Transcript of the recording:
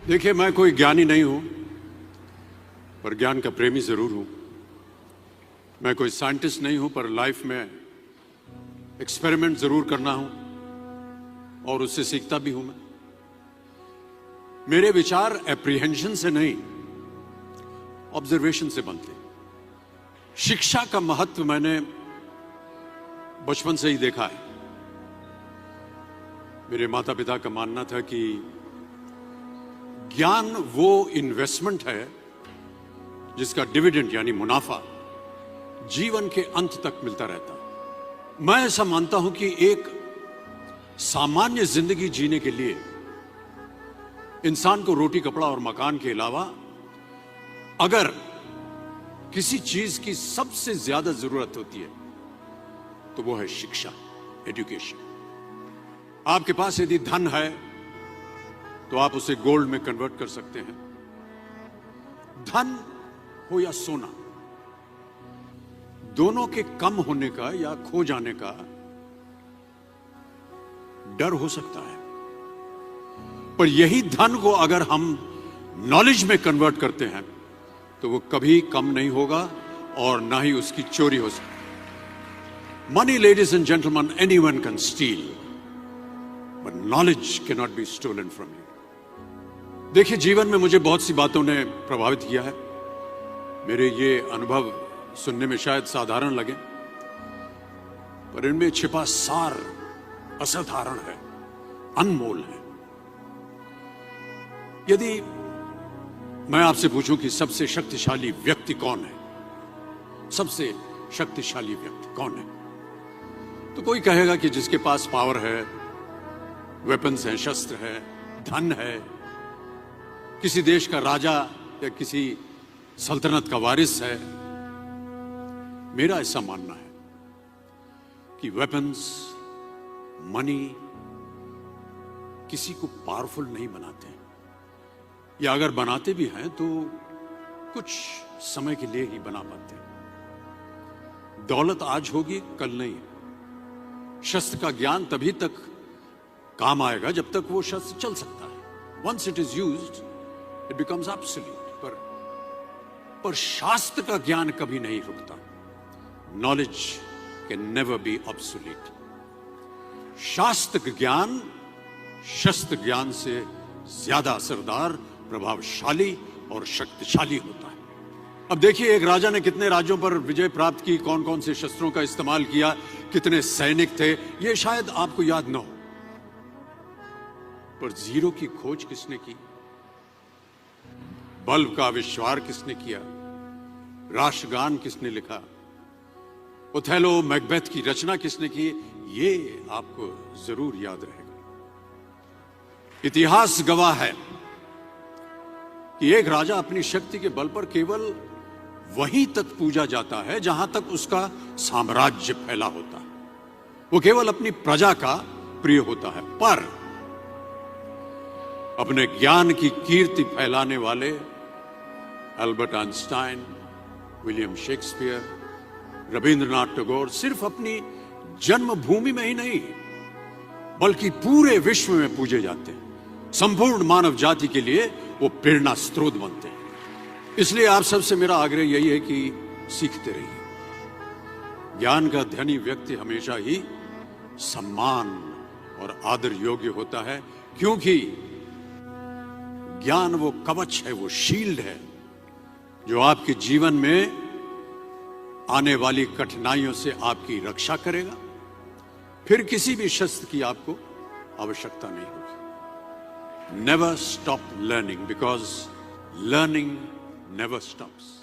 देखिए, मैं कोई ज्ञानी नहीं हूं, पर ज्ञान का प्रेमी जरूर हूं। मैं कोई साइंटिस्ट नहीं हूं, पर लाइफ में एक्सपेरिमेंट जरूर करना हूं और उससे सीखता भी हूं। मेरे विचार एप्रीहेंशन से नहीं, ऑब्जर्वेशन से बनते। शिक्षा का महत्व मैंने बचपन से ही देखा है। मेरे माता पिता का मानना था कि ज्ञान वो इन्वेस्टमेंट है जिसका डिविडेंड यानी मुनाफा जीवन के अंत तक मिलता रहता है। मैं ऐसा मानता हूं कि एक सामान्य जिंदगी जीने के लिए इंसान को रोटी कपड़ा और मकान के अलावा अगर किसी चीज की सबसे ज्यादा जरूरत होती है तो वो है शिक्षा, एजुकेशन। आपके पास यदि धन है तो आप उसे गोल्ड में कन्वर्ट कर सकते हैं। धन हो या सोना, दोनों के कम होने का या खो जाने का डर हो सकता है, पर यही धन को अगर हम नॉलेज में कन्वर्ट करते हैं तो वो कभी कम नहीं होगा और ना ही उसकी चोरी हो सकती। Money, ladies and gentleman, anyone can steal, but knowledge cannot be stolen from you. देखिए, जीवन में मुझे बहुत सी बातों ने प्रभावित किया है। मेरे ये अनुभव सुनने में शायद साधारण लगे, पर इनमें छिपा सार असाधारण है, अनमोल है। यदि मैं आपसे पूछूं कि सबसे शक्तिशाली व्यक्ति कौन है, सबसे शक्तिशाली व्यक्ति कौन है, तो कोई कहेगा कि जिसके पास पावर है, वेपन्स हैं, शस्त्र है, धन है, किसी देश का राजा या किसी सल्तनत का वारिस है। मेरा ऐसा मानना है कि वेपन्स, मनी किसी को पावरफुल नहीं बनाते, या अगर बनाते भी हैं तो कुछ समय के लिए ही बना पाते हैं। दौलत आज होगी, कल नहीं। शस्त्र का ज्ञान तभी तक काम आएगा जब तक वो शस्त्र चल सकता है। Once it is used it becomes absolute. पर शास्त्र का ज्ञान कभी नहीं रुकता। Knowledge can never be obsolete. शास्त्र ज्ञान शस्त्र ज्ञान से ज्यादा असरदार, प्रभावशाली और शक्तिशाली होता है। अब देखिए, एक राजा ने कितने राज्यों पर विजय प्राप्त की, कौन कौन से शस्त्रों का इस्तेमाल किया, कितने सैनिक थे, यह शायद आपको याद न हो, पर जीरो की खोज किसने की, बल्ब का आविष्कार किसने किया, राष्ट्रगान किसने लिखा, ओथेलो, मैकबेथ की रचना किसने की, ये आपको जरूर याद रहेगा। इतिहास गवाह है कि एक राजा अपनी शक्ति के बल पर केवल वहीं तक पूजा जाता है जहां तक उसका साम्राज्य फैला होता है। वो केवल अपनी प्रजा का प्रिय होता है। पर अपने ज्ञान की कीर्ति फैलाने वाले Albert Einstein, William Shakespeare, Rabindranath Tagore सिर्फ अपनी जन्मभूमि में ही नहीं बल्कि पूरे विश्व में पूजे जाते हैं। संपूर्ण मानव जाति के लिए वो प्रेरणा स्रोत बनते हैं। इसलिए आप सबसे मेरा आग्रह यही है कि सीखते रहिए। ज्ञान का धनी व्यक्ति हमेशा ही सम्मान और आदर योग्य होता है, क्योंकि ज्ञान वो कवच है, वो शील्ड है जो आपके जीवन में आने वाली कठिनाइयों से आपकी रक्षा करेगा। फिर किसी भी शस्त्र की आपको आवश्यकता नहीं होगी। Never stop learning, because learning never stops.